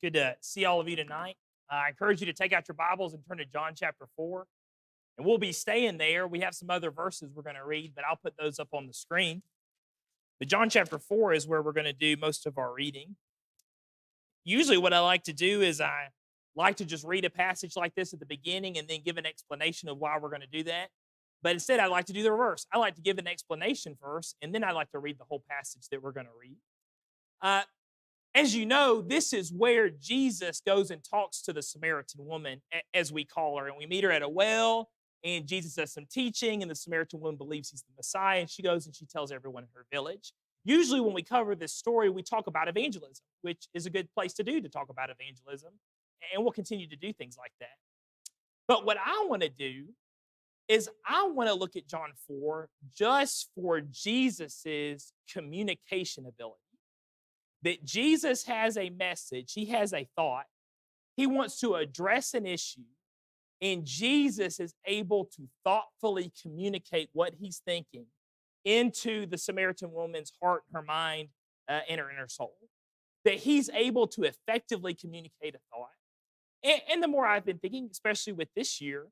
Good to see all of you tonight. I encourage you to take out your Bibles and turn to John chapter 4. And we'll be staying there. We have some other verses we're going to read, but I'll put those up on the screen. But John chapter 4 is where we're going to do most of our reading. Usually, what I like to do is I like to just read a passage like this at the beginning and then give an explanation of why we're going to do that. But instead, I like to do the reverse. I like to give an explanation first, and then I like to read the whole passage that we're going to read. Uh, as you know, this is where Jesus goes and talks to the Samaritan woman, as we call her. And we meet her at a well, and Jesus does some teaching, and the Samaritan woman believes he's the Messiah, and she goes and she tells everyone in her village. Usually, when we cover this story, we talk about evangelism, which is a good place to talk about evangelism. And we'll continue to do things like that. But what I want to do is I want to look at John 4 just for Jesus's communication ability. That Jesus has a message, he has a thought, he wants to address an issue, and Jesus is able to thoughtfully communicate what he's thinking into the Samaritan woman's heart, her mind, and her inner soul. That he's able to effectively communicate a thought. And the more I've been thinking, especially with this year,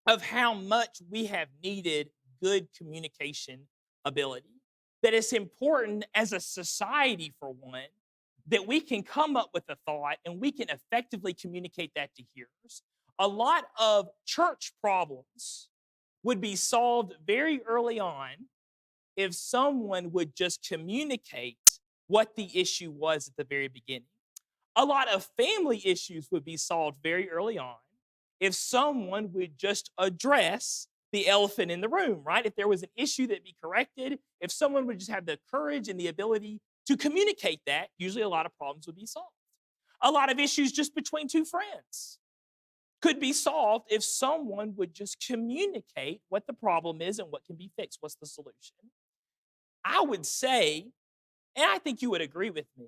of how much we have needed good communication ability. That it's important as a society, for one, that we can come up with a thought and we can effectively communicate that to hearers. A lot of church problems would be solved very early on if someone would just communicate what the issue was at the very beginning. A lot of family issues would be solved very early on if someone would just address the elephant in the room, right? If there was an issue that'd be corrected, if someone would just have the courage and the ability to communicate that, usually a lot of problems would be solved. A lot of issues just between two friends could be solved if someone would just communicate what the problem is and what can be fixed. What's the solution? I would say, and I think you would agree with me,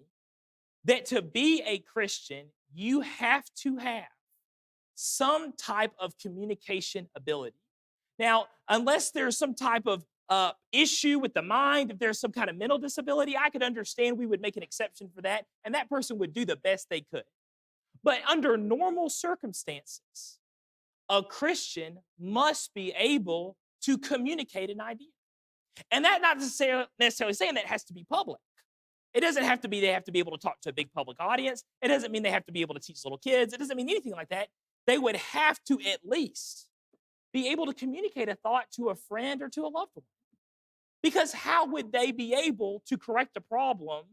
that to be a Christian, you have to have some type of communication ability. Now, unless there's some type of issue with the mind, if there's some kind of mental disability, I could understand we would make an exception for that, and that person would do the best they could. But under normal circumstances, a Christian must be able to communicate an idea. And that not necessarily saying that it has to be public. It doesn't have to be they have to be able to talk to a big public audience. It doesn't mean they have to be able to teach little kids. It doesn't mean anything like that. They would have to at least be able to communicate a thought to a friend or to a loved one. Because how would they be able to correct a problem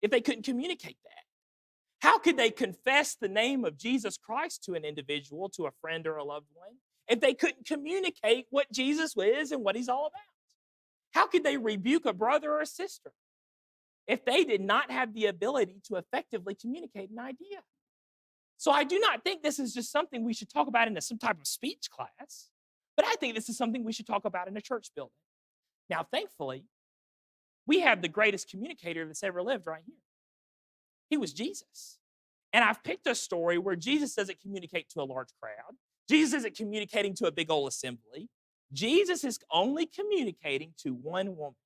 if they couldn't communicate that? How could they confess the name of Jesus Christ to an individual, to a friend or a loved one, if they couldn't communicate what Jesus is and what he's all about? How could they rebuke a brother or a sister if they did not have the ability to effectively communicate an idea? So I do not think this is just something we should talk about in some type of speech class, but I think this is something we should talk about in a church building. Now, thankfully, we have the greatest communicator that's ever lived right here. He was Jesus. And I've picked a story where Jesus doesn't communicate to a large crowd. Jesus isn't communicating to a big old assembly. Jesus is only communicating to one woman.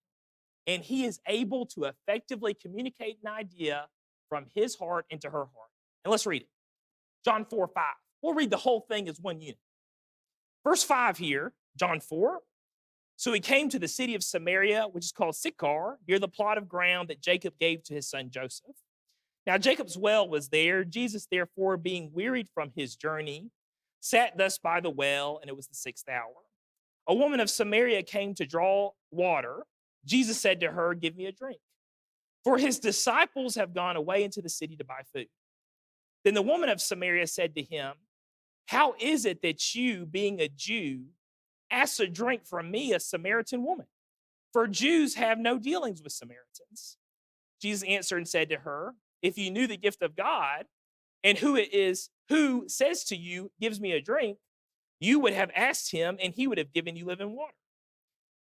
And he is able to effectively communicate an idea from his heart into her heart. And let's read it. John 4:5. We'll read the whole thing as one unit. Verse 5 here, John 4. So he came to the city of Samaria, which is called Sychar, near the plot of ground that Jacob gave to his son Joseph. Now Jacob's well was there. Jesus, therefore, being wearied from his journey, sat thus by the well, and it was the 6th hour. A woman of Samaria came to draw water. Jesus said to her, "Give me a drink." For his disciples have gone away into the city to buy food. Then the woman of Samaria said to him, "How is it that you, being a Jew, ask a drink from me, a Samaritan woman? For Jews have no dealings with Samaritans." Jesus answered and said to her, "If you knew the gift of God, and who it is who says to you, 'Gives me a drink,' you would have asked him, and he would have given you living water."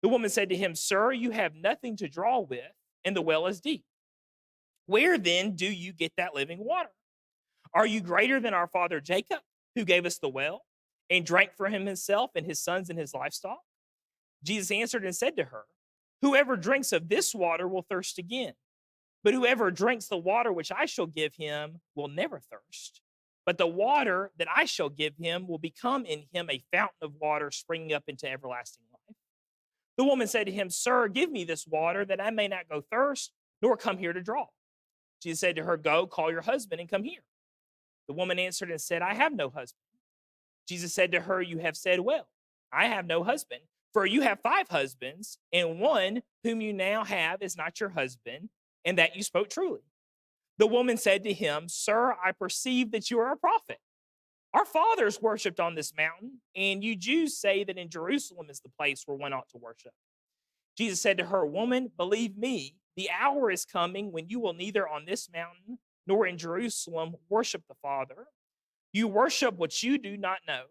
The woman said to him, "Sir, you have nothing to draw with, and the well is deep. Where then do you get that living water? Are you greater than our father Jacob, who gave us the well, and drank for himself and his sons and his livestock?" Jesus answered and said to her, "Whoever drinks of this water will thirst again. But whoever drinks the water which I shall give him will never thirst. But the water that I shall give him will become in him a fountain of water springing up into everlasting life. The woman said to him, Sir, give me this water that I may not go thirst, nor come here to draw. Jesus said to her, Go, call your husband and come here. The woman answered and said, I have no husband. Jesus said to her, You have said well, I have no husband. For you have 5 husbands, and one whom you now have is not your husband, and that you spoke truly. The woman said to him, Sir, I perceive that you are a prophet. Our fathers worshipped on this mountain, and you Jews say that in Jerusalem is the place where one ought to worship. Jesus said to her, Woman, believe me, the hour is coming when you will neither on this mountain nor in Jerusalem worship the Father. You worship what you do not know.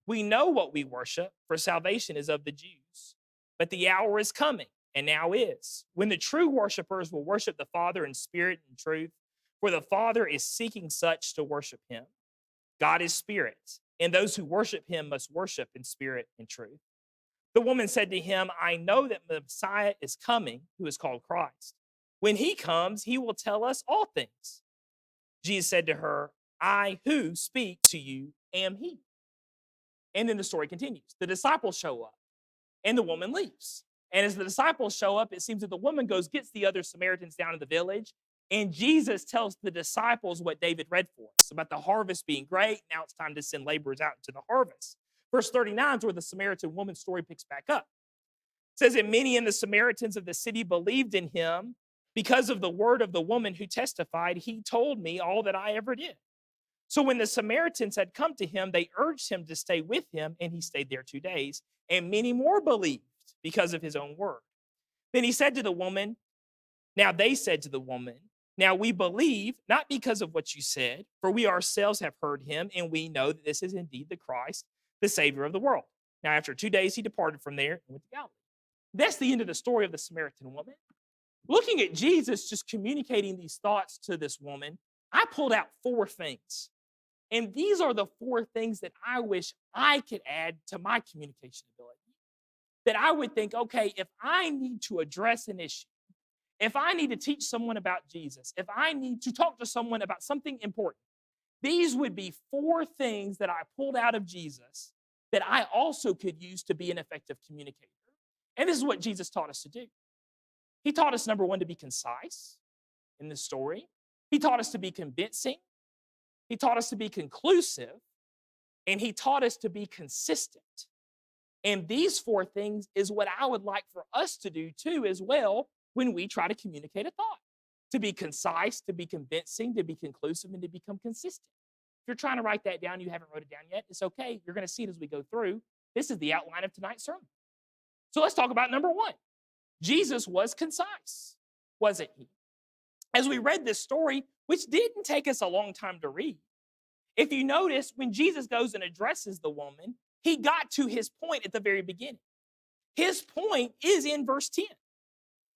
We know what we worship, for salvation is of the Jews. But the hour is coming, and now is, when the true worshipers will worship the Father in spirit and truth, for the Father is seeking such to worship him. God is spirit, and those who worship him must worship in spirit and truth. The woman said to him, I know that the Messiah is coming, who is called Christ. When he comes, he will tell us all things. Jesus said to her, I who speak to you am he. And then the story continues. The disciples show up, and the woman leaves. And as the disciples show up, it seems that the woman goes, gets the other Samaritans down in the village, and Jesus tells the disciples what David read for us about the harvest being great. Now it's time to send laborers out into the harvest. Verse 39 is where the Samaritan woman story picks back up. It says that many in the Samaritans of the city believed in him because of the word of the woman who testified, he told me all that I ever did. So when the Samaritans had come to him, they urged him to stay with him, and he stayed there 2 days. And many more believed because of his own word. Then he said to the woman, they said to the woman, Now we believe, not because of what you said, for we ourselves have heard him, and we know that this is indeed the Christ, the Savior of the world. Now after 2 days, he departed from there and went to Galilee. That's the end of the story of the Samaritan woman. Looking at Jesus just communicating these thoughts to this woman, I pulled out 4 things. And these are the 4 things that I wish I could add to my communication ability. That I would think, okay, if I need to address an issue, if I need to teach someone about Jesus, if I need to talk to someone about something important, these would be 4 things that I pulled out of Jesus that I also could use to be an effective communicator. And this is what Jesus taught us to do. He taught us, number 1, to be concise in this story. He taught us to be convincing. He taught us to be conclusive, and he taught us to be consistent. And these 4 things is what I would like for us to do too as well when we try to communicate a thought. To be concise, to be convincing, to be conclusive, and to become consistent. If you're trying to write that down, you haven't wrote it down yet, it's okay. You're going to see it as we go through. This is the outline of tonight's sermon. So let's talk about number 1. Jesus was concise, wasn't he? As we read this story, which didn't take us a long time to read, if you notice, when Jesus goes and addresses the woman, he got to his point at the very beginning. His point is in verse 10.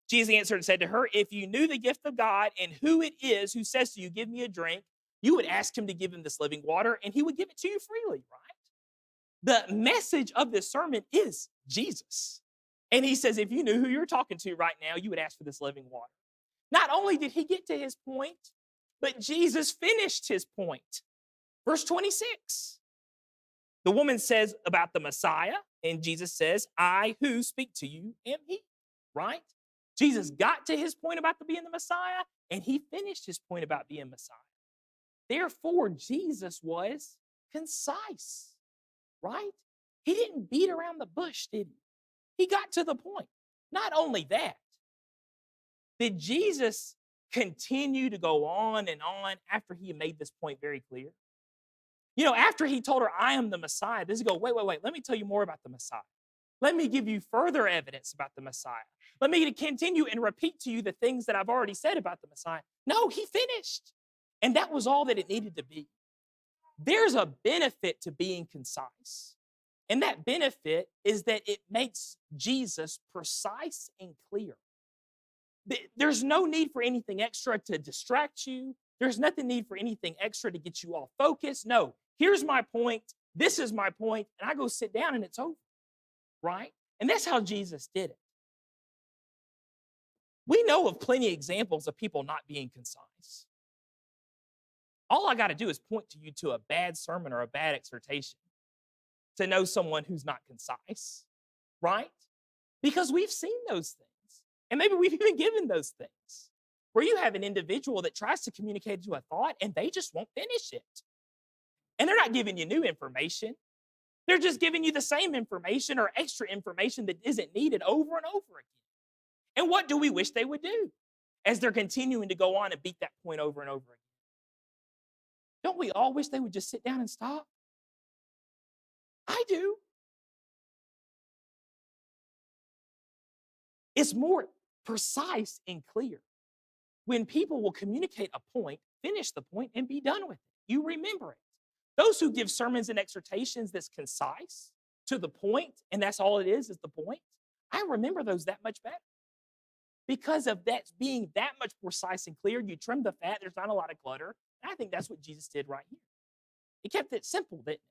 Jesus answered and said to her, If you knew the gift of God and who it is who says to you, Give me a drink, you would ask him to give him this living water, and he would give it to you freely, right? The message of this sermon is Jesus. And he says, if you knew who you're talking to right now, you would ask for this living water. Not only did he get to his point, but Jesus finished his point. Verse 26. The woman says about the Messiah, and Jesus says, I who speak to you am he, right? Jesus got to his point about being the Messiah, and he finished his point about being Messiah. Therefore, Jesus was concise, right? He didn't beat around the bush, did he? He got to the point. Not only that, did Jesus continue to go on and on after he made this point very clear? You know, after he told her, I am the Messiah, does he go, wait, let me tell you more about the Messiah. Let me give you further evidence about the Messiah. Let me continue and repeat to you the things that I've already said about the Messiah. No, he finished. And that was all that it needed to be. There's a benefit to being concise. And that benefit is that it makes Jesus precise and clear. There's no need for anything extra to distract you. There's nothing need for anything extra to get you off focus. No, here's my point. This is my point. And I go sit down and it's over, right? And that's how Jesus did it. We know of plenty of examples of people not being concise. All I got to do is point to you to a bad sermon or a bad exhortation to know someone who's not concise, right? Because we've seen those things. And maybe we've even given those things where you have an individual that tries to communicate to a thought and they just won't finish it. And they're not giving you new information. They're just giving you the same information or extra information that isn't needed over and over again. And what do we wish they would do as they're continuing to go on and beat that point over and over again? Don't we all wish they would just sit down and stop? I do. It's more precise and clear when people will communicate a point, finish the point, and be done with it. You remember it. Those who give sermons and exhortations that's concise, to the point, and that's all it is the point, I remember those that much better. Because of that being that much precise and clear, you trim the fat, there's not a lot of clutter. And I think that's what Jesus did right here. He kept it simple, didn't it?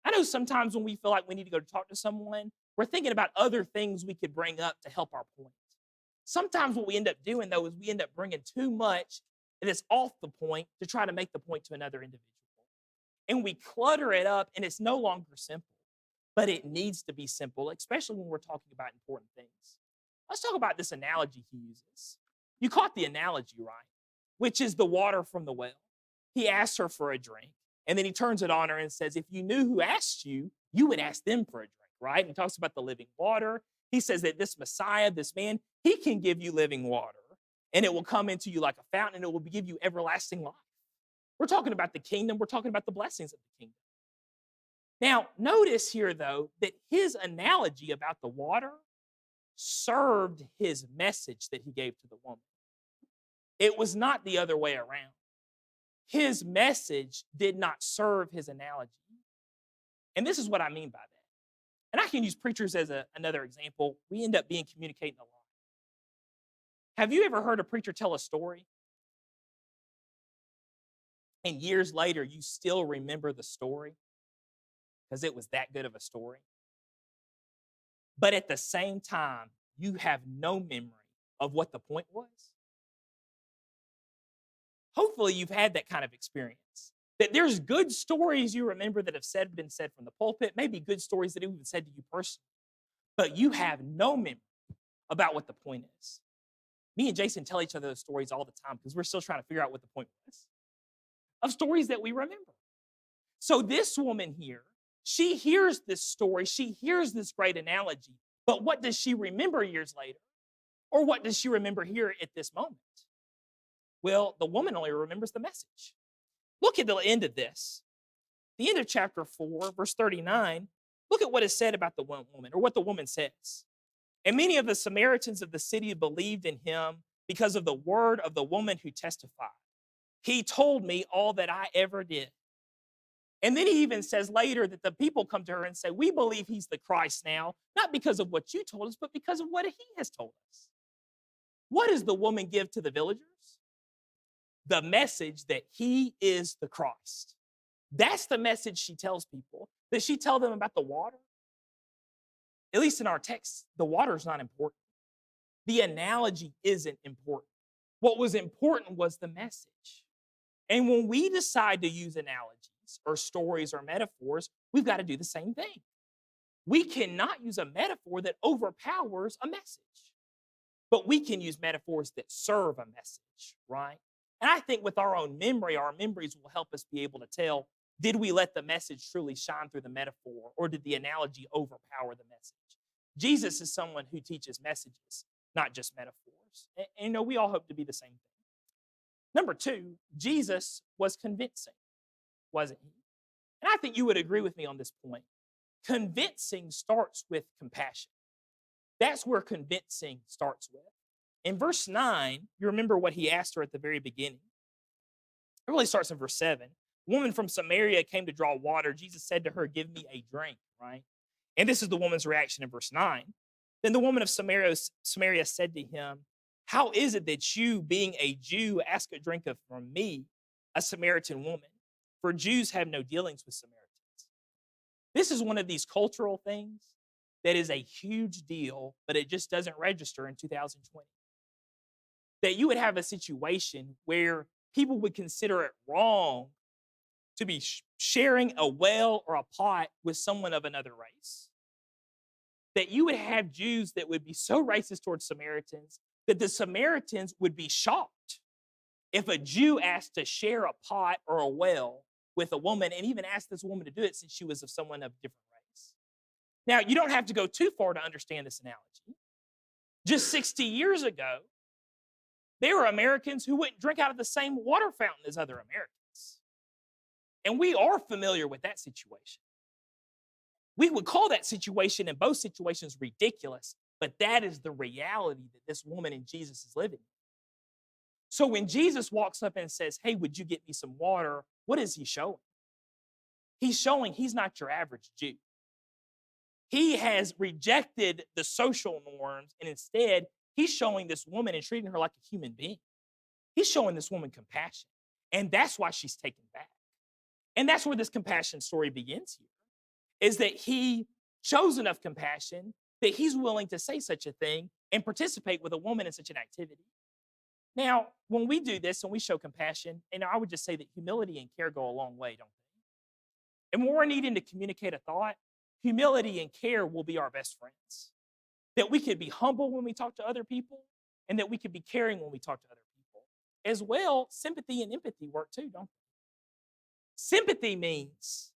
I know sometimes when we feel like we need to go to talk to someone, we're thinking about other things we could bring up to help our point. Sometimes what we end up doing, though, is we end up bringing too much that's off the point to try to make the point to another individual. And we clutter it up, and it's no longer simple. But it needs to be simple, especially when we're talking about important things. Let's talk about this analogy he uses. You caught the analogy, right? Which is the water from the well. He asks her for a drink, and then he turns it on her and says, if you knew who asked you, you would ask them for a drink, right? And he talks about the living water. He says that this Messiah, this man, he can give you living water, and it will come into you like a fountain, and it will give you everlasting life. We're talking about the kingdom. We're talking about the blessings of the kingdom. Now, notice here, though, that his analogy about the water served his message that he gave to the woman. It was not the other way around. His message did not serve his analogy. And this is what I mean by that. And I can use preachers as another example. We end up communicating a lot. Have you ever heard a preacher tell a story? And years later, you still remember the story because it was that good of a story. But at the same time, you have no memory of what the point was. Hopefully, you've had that kind of experience. That there's good stories you remember that have been said from the pulpit, maybe good stories that have been said to you personally, but you have no memory about what the point is. Me and Jason tell each other those stories all the time because we're still trying to figure out what the point was of stories that we remember. So this woman here, she hears this story, she hears this great analogy, but what does she remember years later? Or what does she remember here at this moment? Well, the woman only remembers the message. Look at the end of this. The end of chapter 4, verse 39, look at what is said about the woman, or what the woman says. And many of the Samaritans of the city believed in him because of the word of the woman who testified. He told me all that I ever did. And then he even says later that the people come to her and say, we believe he's the Christ now, not because of what you told us, but because of what he has told us. What does the woman give to the villagers? The message that he is the Christ. That's the message she tells people. Does she tell them about the water? At least in our text, the water is not important. The analogy isn't important. What was important was the message. And when we decide to use analogies or stories or metaphors, we've got to do the same thing. We cannot use a metaphor that overpowers a message, but we can use metaphors that serve a message, right? And I think with our own memory, our memories will help us be able to tell, did we let the message truly shine through the metaphor, or did the analogy overpower the message? Jesus is someone who teaches messages, not just metaphors. And we all hope to be the same thing. Number 2, Jesus was convincing, wasn't he? And I think you would agree with me on this point. Convincing starts with compassion. That's where convincing starts with. In verse 9, you remember what he asked her at the very beginning. It really starts in verse 7. A woman from Samaria came to draw water. Jesus said to her, give me a drink, right? And this is the woman's reaction in verse 9. Then the woman of Samaria said to him, how is it that you, being a Jew, ask a drink from me, a Samaritan woman? For Jews have no dealings with Samaritans. This is one of these cultural things that is a huge deal, but it just doesn't register in 2020. that you would have a situation where people would consider it wrong to be sharing a well or a pot with someone of another race. That you would have Jews that would be so racist towards Samaritans that the Samaritans would be shocked if a Jew asked to share a pot or a well with a woman, and even asked this woman to do it since she was of someone of different race. Now, you don't have to go too far to understand this analogy. Just 60 years ago, there were Americans who wouldn't drink out of the same water fountain as other Americans. And we are familiar with that situation. We would call that situation in both situations ridiculous, but that is the reality that this woman and Jesus is living. So when Jesus walks up and says, hey, would you get me some water? What is he showing? He's showing he's not your average Jew. He has rejected the social norms, and instead, he's showing this woman and treating her like a human being. He's showing this woman compassion, and that's why she's taken back. And that's where this compassion story begins here, is that he shows enough compassion that he's willing to say such a thing and participate with a woman in such an activity. Now, when we do this and we show compassion, and I would just say that humility and care go a long way, don't they? And when we're needing to communicate a thought, humility and care will be our best friends. That we could be humble when we talk to other people, and that we could be caring when we talk to other people. As well, sympathy and empathy work too, don't they? Sympathy means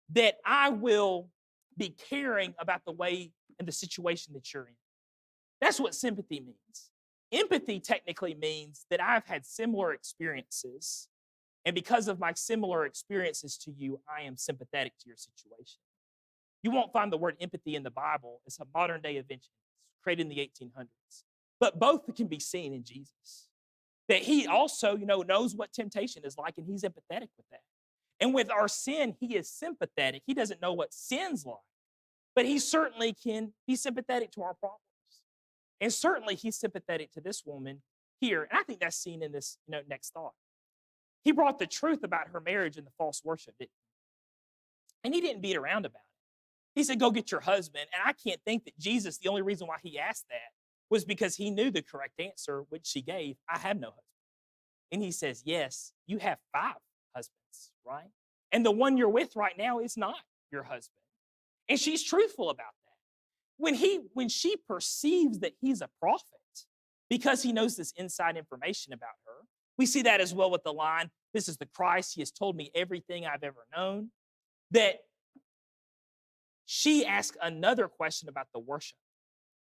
that I will be caring about the way and the situation that you're in. That's what sympathy means. Empathy technically means that I've had similar experiences, and because of my similar experiences to you, I am sympathetic to your situation. You won't find the word empathy in the Bible. It's a modern day invention created in the 1800s. But both can be seen in Jesus. That he also, knows what temptation is like, and he's empathetic with that. And with our sin, he is sympathetic. He doesn't know what sin's like, but he certainly can be sympathetic to our problems. And certainly he's sympathetic to this woman here. And I think that's seen in this next thought. He brought the truth about her marriage and the false worship, didn't he? And he didn't beat around about it. He said, go get your husband. And I can't think that Jesus, the only reason why he asked that was because he knew the correct answer, which she gave, I have no husband. And he says, yes, you have 5 husbands, right? And the one you're with right now is not your husband. And she's truthful about that. When she perceives that he's a prophet, because he knows this inside information about her, we see that as well with the line, this is the Christ, he has told me everything I've ever known, that she asked another question about the worship.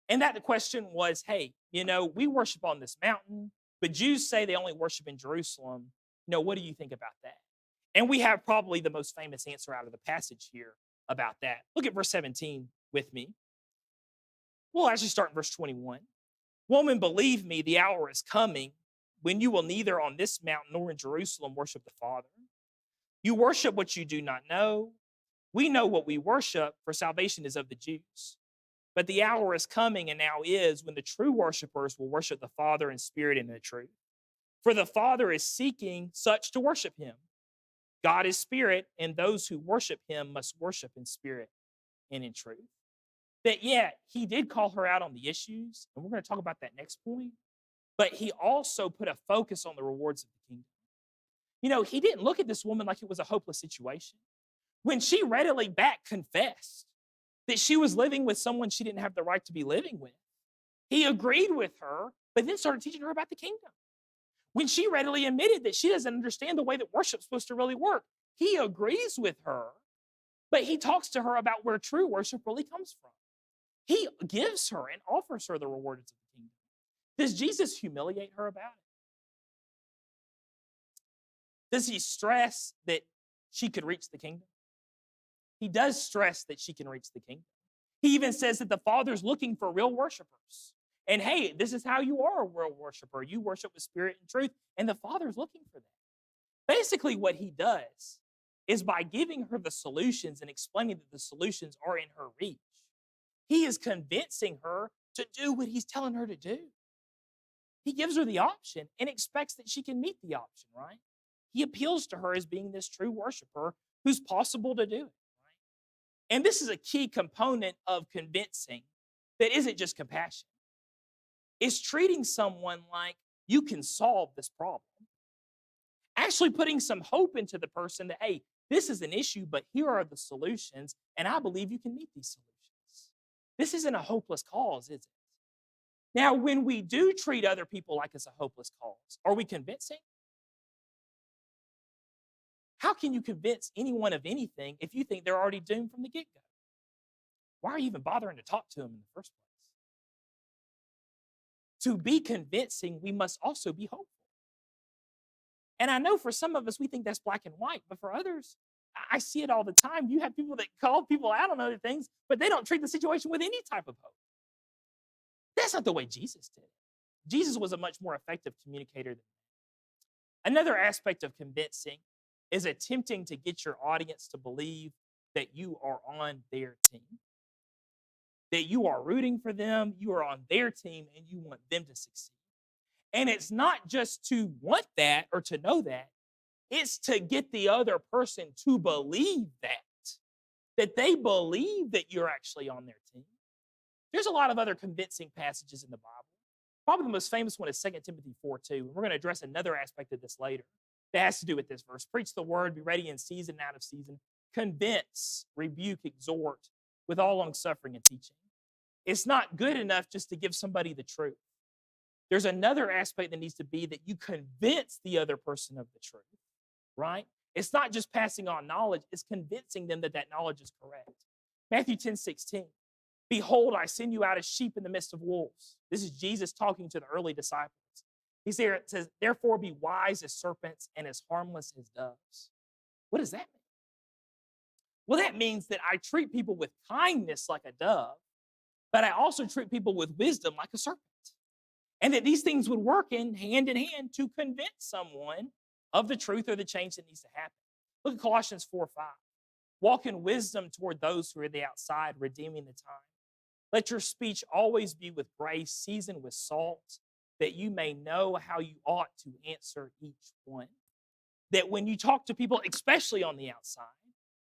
And that the question was, hey, we worship on this mountain, but Jews say they only worship in Jerusalem. What do you think about that? And we have probably the most famous answer out of the passage here about that. Look at verse 17 with me. We'll actually start in verse 21. Woman, believe me, the hour is coming when you will neither on this mountain nor in Jerusalem worship the Father. You worship what you do not know. We know what we worship, for salvation is of the Jews. But the hour is coming, and now is, when the true worshipers will worship the Father in spirit and in truth. For the Father is seeking such to worship him. God is spirit, and those who worship him must worship in spirit and in truth. That, he did call her out on the issues, and we're going to talk about that next point, but he also put a focus on the rewards of the kingdom. He didn't look at this woman like it was a hopeless situation. When she readily back confessed that she was living with someone she didn't have the right to be living with, he agreed with her, but then started teaching her about the kingdom. When she readily admitted that she doesn't understand the way that worship's supposed to really work, he agrees with her, but he talks to her about where true worship really comes from. He gives her and offers her the rewards of the kingdom. Does Jesus humiliate her about it? Does he stress that she could reach the kingdom? He does stress that she can reach the kingdom. He even says that the Father's looking for real worshipers. And hey, this is how you are a real worshiper. You worship with spirit and truth, and the Father's looking for that. Basically, what he does is by giving her the solutions and explaining that the solutions are in her reach, he is convincing her to do what he's telling her to do. He gives her the option and expects that she can meet the option, right? He appeals to her as being this true worshiper who's possible to do it, right? And this is a key component of convincing that isn't just compassion. It's treating someone like you can solve this problem. Actually putting some hope into the person that, hey, this is an issue, but here are the solutions, and I believe you can meet these solutions. This isn't a hopeless cause, is it? Now, when we do treat other people like it's a hopeless cause, are we convincing? How can you convince anyone of anything if you think they're already doomed from the get-go? Why are you even bothering to talk to them in the first place? To be convincing, we must also be hopeful. And I know for some of us, we think that's black and white, but for others, I see it all the time. You have people that call people out on other things, but they don't treat the situation with any type of hope. That's not the way Jesus did. Jesus was a much more effective communicator than that. Another aspect of convincing is attempting to get your audience to believe that you are on their team, that you are rooting for them, you are on their team, and you want them to succeed. And it's not just to want that or to know that, it's to get the other person to believe that they believe that you're actually on their team. There's a lot of other convincing passages in the Bible. Probably the most famous one is 2 Timothy 4:2. And we're going to address another aspect of this later that has to do with this verse. Preach the word, be ready in season and out of season. Convince, rebuke, exhort with all long suffering and teaching. It's not good enough just to give somebody the truth. There's another aspect that needs to be that you convince the other person of the truth, right? It's not just passing on knowledge, it's convincing them that that knowledge is correct. Matthew 10:16. Behold, I send you out as sheep in the midst of wolves. This is Jesus talking to the early disciples. He says, therefore be wise as serpents and as harmless as doves. What does that mean? Well, that means that I treat people with kindness like a dove, but I also treat people with wisdom like a serpent. And that these things would work in hand to convince someone of the truth or the change that needs to happen. Look at Colossians 4:5. Walk in wisdom toward those who are the outside, redeeming the time. Let your speech always be with grace, seasoned with salt, that you may know how you ought to answer each one. That when you talk to people, especially on the outside,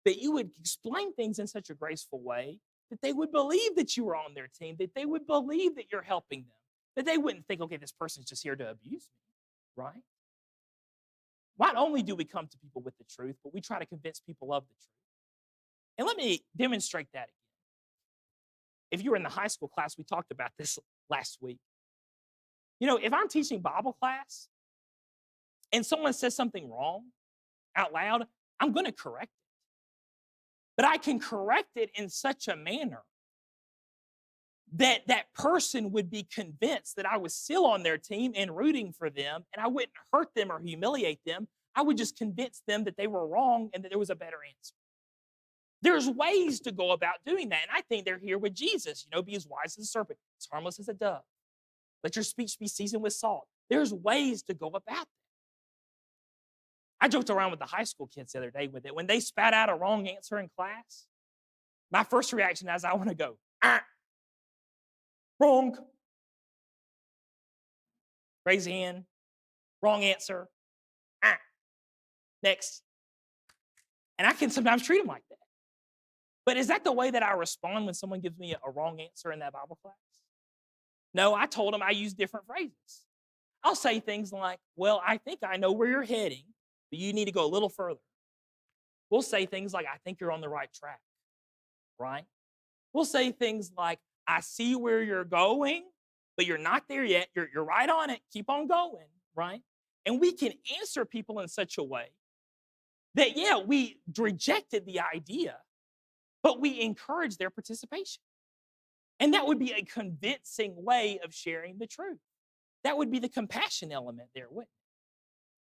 that you would explain things in such a graceful way that they would believe that you were on their team, that they would believe that you're helping them, that they wouldn't think, okay, this person's just here to abuse me, right? Not only do we come to people with the truth, but we try to convince people of the truth. And let me demonstrate that again. If you were in the high school class, we talked about this last week. You know, if I'm teaching Bible class and someone says something wrong out loud, I'm going to correct it. But I can correct it in such a manner that that person would be convinced that I was still on their team and rooting for them, and I wouldn't hurt them or humiliate them. I would just convince them that they were wrong and that there was a better answer. There's ways to go about doing that, and I think they're here with Jesus. You know, be as wise as a serpent, as harmless as a dove. Let your speech be seasoned with salt. There's ways to go about that. I joked around with the high school kids the other day with it. When they spat out a wrong answer in class, my first reaction is I want to go, wrong. Raise your hand. Wrong answer. Next. And I can sometimes treat them like that. But is that the way that I respond when someone gives me a wrong answer in that Bible class? No, I told them I use different phrases. I'll say things like, well, I think I know where you're heading, but you need to go a little further. We'll say things like, I think you're on the right track, right? We'll say things like, I see where you're going, but you're not there yet. You're right on it. Keep on going, right? And we can answer people in such a way that, yeah, we rejected the idea, but we encourage their participation. And that would be a convincing way of sharing the truth. That would be the compassion element there, wouldn't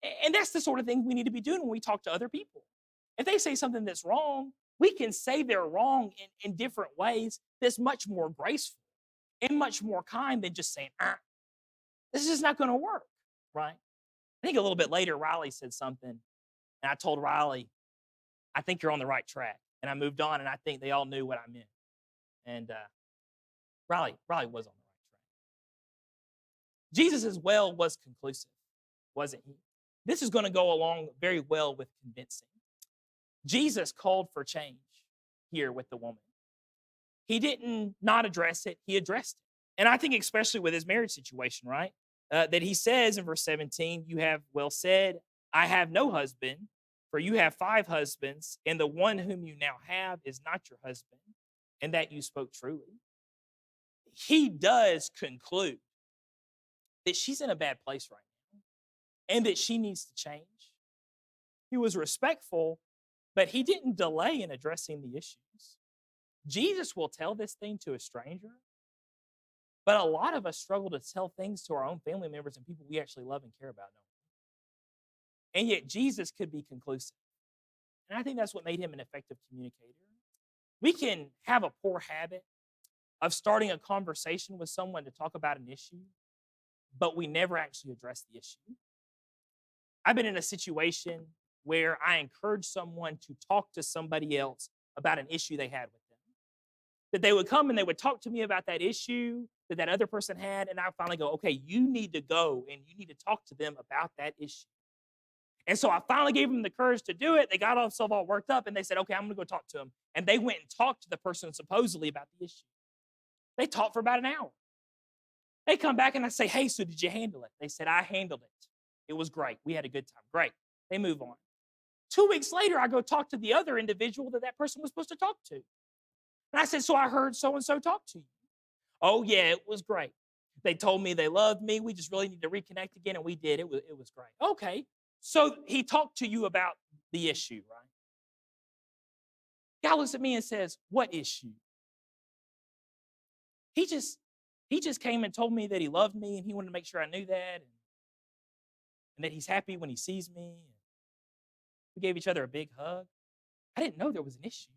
it? And that's the sort of thing we need to be doing when we talk to other people. If they say something that's wrong, we can say they're wrong in different ways that's much more graceful and much more kind than just saying, this is not going to work, right? I think a little bit later, Riley said something, and I told Riley, I think you're on the right track. And I moved on, and I think they all knew what I meant. And Riley was on the right track. Jesus as well was conclusive, wasn't he? This is going to go along very well with convincing. Jesus called for change here with the woman. He didn't not address it, he addressed it. And I think especially with his marriage situation, right? that he says in verse 17, "You have well said, I have no husband, for you have 5 husbands, and the one whom you now have is not your husband, and that you spoke truly." He does conclude that she's in a bad place right now and that she needs to change. He was respectful, but he didn't delay in addressing the issues. Jesus will tell this thing to a stranger, but a lot of us struggle to tell things to our own family members and people we actually love and care about, don't we? And yet Jesus could be conclusive. And I think that's what made him an effective communicator. We can have a poor habit of starting a conversation with someone to talk about an issue, but we never actually address the issue. I've been in a situation where I encouraged someone to talk to somebody else about an issue they had with them. That they would come and they would talk to me about that issue that that other person had, and I finally go, okay, you need to go and you need to talk to them about that issue. And so I finally gave them the courage to do it. They got themselves all worked up and they said, okay, I'm going to go talk to them. And they went and talked to the person supposedly about the issue. They talked for about an hour. They come back and I say, hey, so did you handle it? They said, I handled it. It was great. We had a good time. Great. They move on. 2 weeks later, I go talk to the other individual that that person was supposed to talk to. And I said, so I heard so-and-so talk to you. Oh, yeah, it was great. They told me they loved me. We just really need to reconnect again, and we did. It was great. Okay, so he talked to you about the issue, right? Guy looks at me and says, what issue? He just came and told me that he loved me, and he wanted to make sure I knew that, and that he's happy when he sees me. And we gave each other a big hug. I didn't know there was an issue.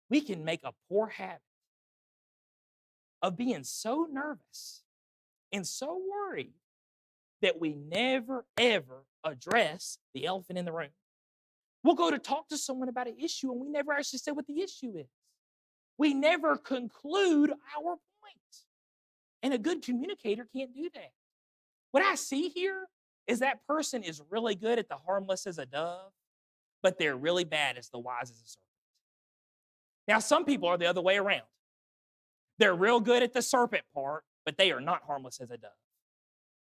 We can make a poor habit of being so nervous and so worried that we never, ever address the elephant in the room. We'll go to talk to someone about an issue and we never actually say what the issue is. We never conclude our point. And a good communicator can't do that. What I see here is that person is really good at the harmless as a dove, but they're really bad as the wise as a serpent. Now, some people are the other way around. They're real good at the serpent part, but they are not harmless as a dove.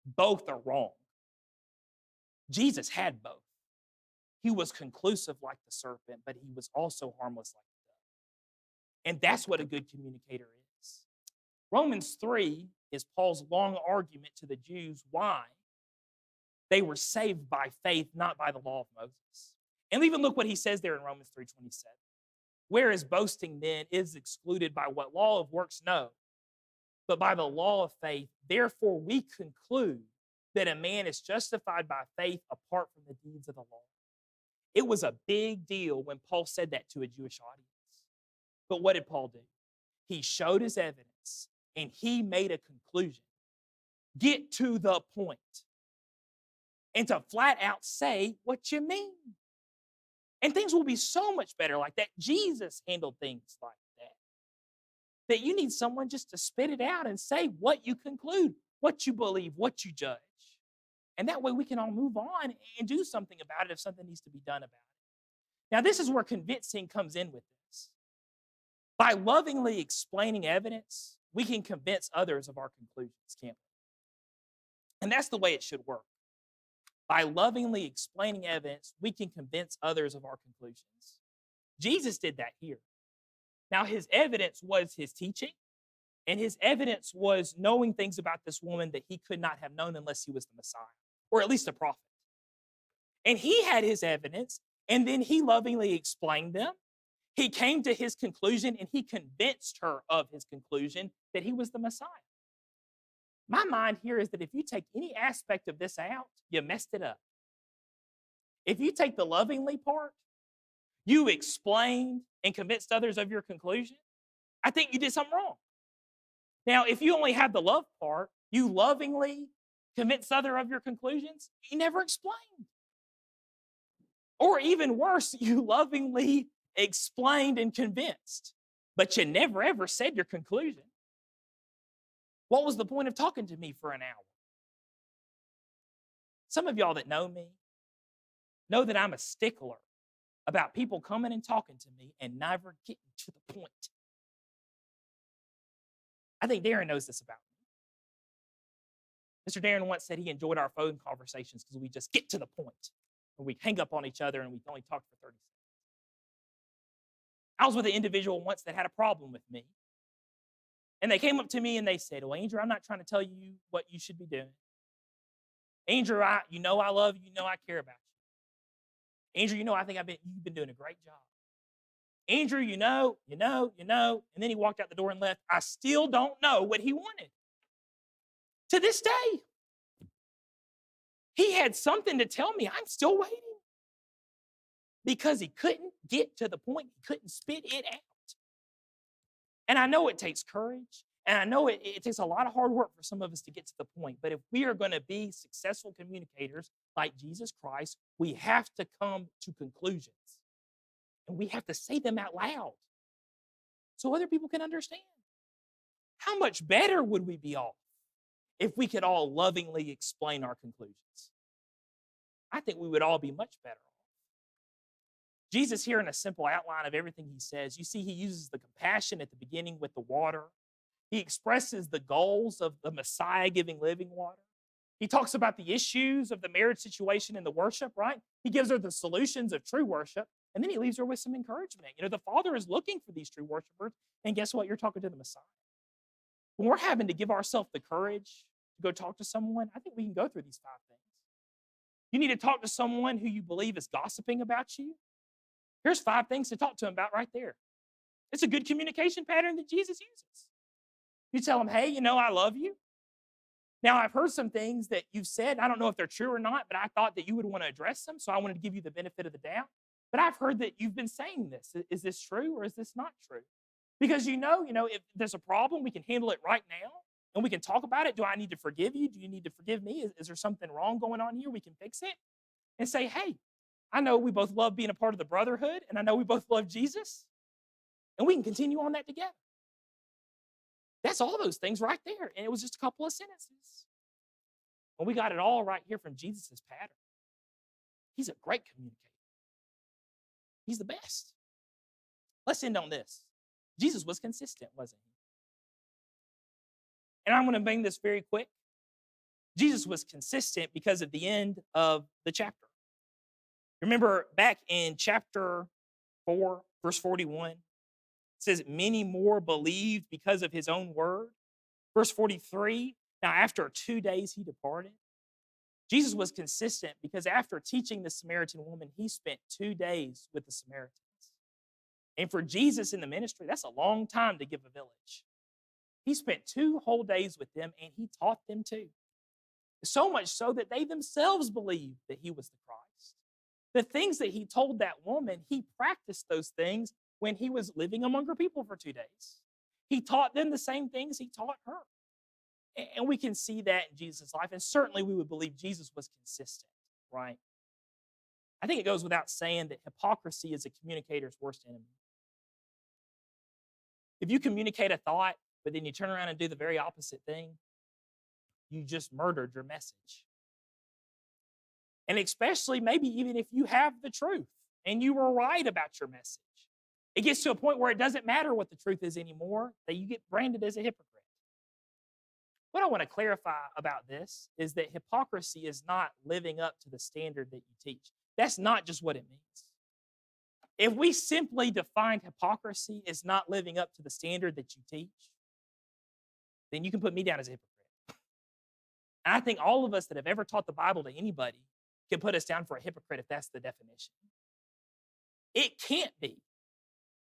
Both are wrong. Jesus had both. He was conclusive like the serpent, but he was also harmless like the dove. And that's what a good communicator is. Romans 3 is Paul's long argument to the Jews why they were saved by faith, not by the law of Moses. And even look what he says there in Romans 3:27. Whereas boasting then is excluded by what law of works? No, but by the law of faith. Therefore, we conclude that a man is justified by faith apart from the deeds of the law. It was a big deal when Paul said that to a Jewish audience. But what did Paul do? He showed his evidence and he made a conclusion. Get to the point. And to flat out say what you mean. And things will be so much better like that. Jesus handled things like that. That you need someone just to spit it out and say what you conclude, what you believe, what you judge. And that way we can all move on and do something about it if something needs to be done about it. Now, this is where convincing comes in with this. By lovingly explaining evidence, we can convince others of our conclusions, can't we? And that's the way it should work. By lovingly explaining evidence, we can convince others of our conclusions. Jesus did that here. Now, his evidence was his teaching, and his evidence was knowing things about this woman that he could not have known unless he was the Messiah, or at least a prophet. And he had his evidence, and then he lovingly explained them. He came to his conclusion, and he convinced her of his conclusion that he was the Messiah. My mind here is that if you take any aspect of this out, you messed it up. If you take the lovingly part, you explained and convinced others of your conclusion, I think you did something wrong. Now, if you only have the love part, you lovingly convinced others of your conclusions, you never explained. Or even worse, you lovingly explained and convinced, but you never ever said your conclusion. What was the point of talking to me for an hour? Some of y'all that know me know that I'm a stickler about people coming and talking to me and never getting to the point. I think Darren knows this about me. Mr. Darren once said he enjoyed our phone conversations because we just get to the point, and we hang up on each other and we only talk for 30 seconds. I was with an individual once that had a problem with me. And they came up to me and they said, "Well, Andrew, I'm not trying to tell you what you should be doing. Andrew, you know I love you. You know I care about you. Andrew, you know I think you've been doing a great job. Andrew, you know. And then he walked out the door and left. I still don't know what he wanted. To this day, he had something to tell me. I'm still waiting. Because he couldn't get to the point. He couldn't spit it out. And I know it takes courage. And I know it takes a lot of hard work for some of us to get to the point. But if we are going to be successful communicators like Jesus Christ, we have to come to conclusions. And we have to say them out loud so other people can understand. How much better would we be off if we could all lovingly explain our conclusions? I think we would all be much better off. Jesus here in a simple outline of everything he says, you see he uses the compassion at the beginning with the water. He expresses the goals of the Messiah giving living water. He talks about the issues of the marriage situation and the worship, right? He gives her the solutions of true worship, and then he leaves her with some encouragement. The Father is looking for these true worshipers, and guess what? You're talking to the Messiah. When we're having to give ourselves the courage to go talk to someone, I think we can go through these 5 things. You need to talk to someone who you believe is gossiping about you. Here's 5 things to talk to him about right there. It's a good communication pattern that Jesus uses. You tell him, "Hey, I love you. Now, I've heard some things that you've said. I don't know if they're true or not, but I thought that you would want to address them, so I wanted to give you the benefit of the doubt. But I've heard that you've been saying this. Is this true or is this not true? Because if there's a problem, we can handle it right now, and we can talk about it. Do I need to forgive you? Do you need to forgive me? Is there something wrong going on here? We can fix it." And say, "Hey, I know we both love being a part of the brotherhood, and I know we both love Jesus, and we can continue on that together." That's all those things right there, and it was just a couple of sentences. And we got it all right here from Jesus' pattern. He's a great communicator. He's the best. Let's end on this. Jesus was consistent, wasn't he? And I'm going to bring this very quick. Jesus was consistent because of the end of the chapter. Remember back in chapter 4, verse 41, it says, "Many more believed because of his own word." Verse 43, "Now after 2 days he departed." Jesus was consistent because after teaching the Samaritan woman, he spent 2 days with the Samaritans. And for Jesus in the ministry, that's a long time to give a village. He spent 2 whole days with them, and he taught them too. So much so that they themselves believed that he was the Christ. The things that he told that woman, he practiced those things when he was living among her people for 2 days. He taught them the same things he taught her. And we can see that in Jesus' life. And certainly we would believe Jesus was consistent, right? I think it goes without saying that hypocrisy is a communicator's worst enemy. If you communicate a thought, but then you turn around and do the very opposite thing, you just murdered your message. And especially maybe even if you have the truth and you were right about your message, it gets to a point where it doesn't matter what the truth is anymore, that you get branded as a hypocrite. What I want to clarify about this is that hypocrisy is not living up to the standard that you teach. That's not just what it means. If we simply define hypocrisy as not living up to the standard that you teach, then you can put me down as a hypocrite. And I think all of us that have ever taught the Bible to anybody can put us down for a hypocrite if that's the definition. It can't be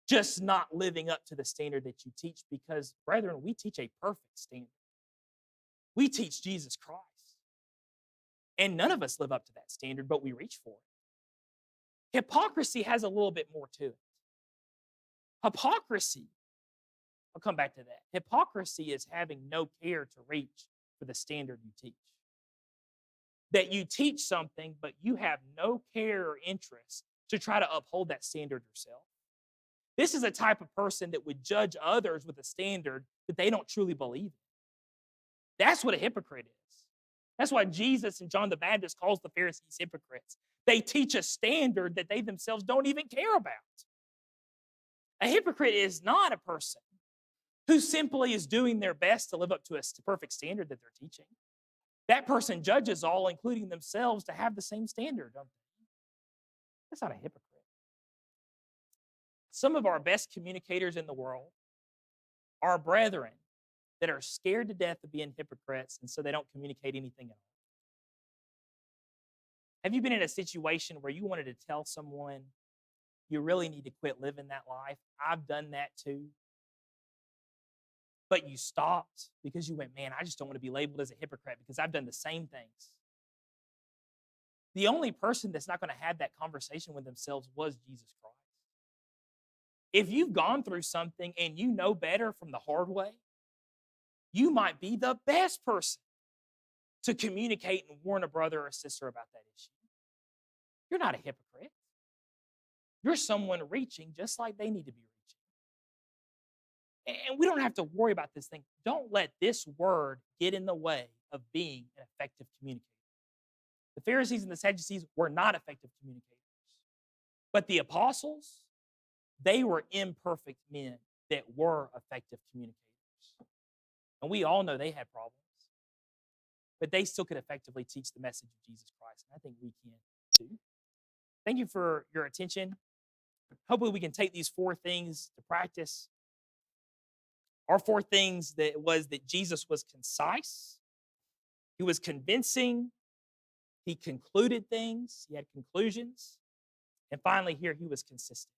just not living up to the standard that you teach because, brethren, we teach a perfect standard. We teach Jesus Christ. And none of us live up to that standard, but we reach for it. Hypocrisy has a little bit more to it. Hypocrisy, I'll come back to that. Hypocrisy is having no care to reach for the standard you teach. That you teach something, but you have no care or interest to try to uphold that standard yourself. This is a type of person that would judge others with a standard that they don't truly believe in. That's what a hypocrite is. That's why Jesus and John the Baptist calls the Pharisees hypocrites. They teach a standard that they themselves don't even care about. A hypocrite is not a person who simply is doing their best to live up to a perfect standard that they're teaching. That person judges all, including themselves, to have the same standard, don't they? That's not a hypocrite. Some of our best communicators in the world are brethren that are scared to death of being hypocrites, and so they don't communicate anything at all. Have you been in a situation where you wanted to tell someone you really need to quit living that life? I've done that too. But you stopped because you went, man, I just don't want to be labeled as a hypocrite because I've done the same things. The only person that's not going to have that conversation with themselves was Jesus Christ. If you've gone through something and you know better from the hard way, you might be the best person to communicate and warn a brother or sister about that issue. You're not a hypocrite. You're someone reaching just like they need to be reaching. And we don't have to worry about this thing. Don't let this word get in the way of being an effective communicator. The Pharisees and the Sadducees were not effective communicators. But the apostles, they were imperfect men that were effective communicators. And we all know they had problems. But they still could effectively teach the message of Jesus Christ. And I think we can too. Thank you for your attention. Hopefully we can take these 4 things to practice. Our 4 things that Jesus was concise, he was convincing, he concluded things, he had conclusions, and finally here he was consistent.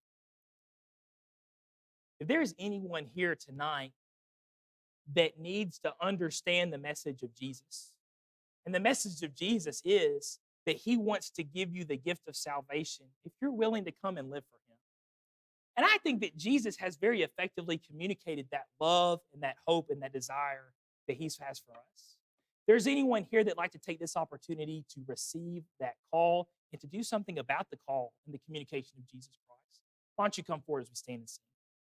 If there is anyone here tonight that needs to understand the message of Jesus, and the message of Jesus is that he wants to give you the gift of salvation if you're willing to come and live for him. And I think that Jesus has very effectively communicated that love and that hope and that desire that he has for us. If there's anyone here that'd like to take this opportunity to receive that call and to do something about the call and the communication of Jesus Christ, why don't you come forward as we stand and sing?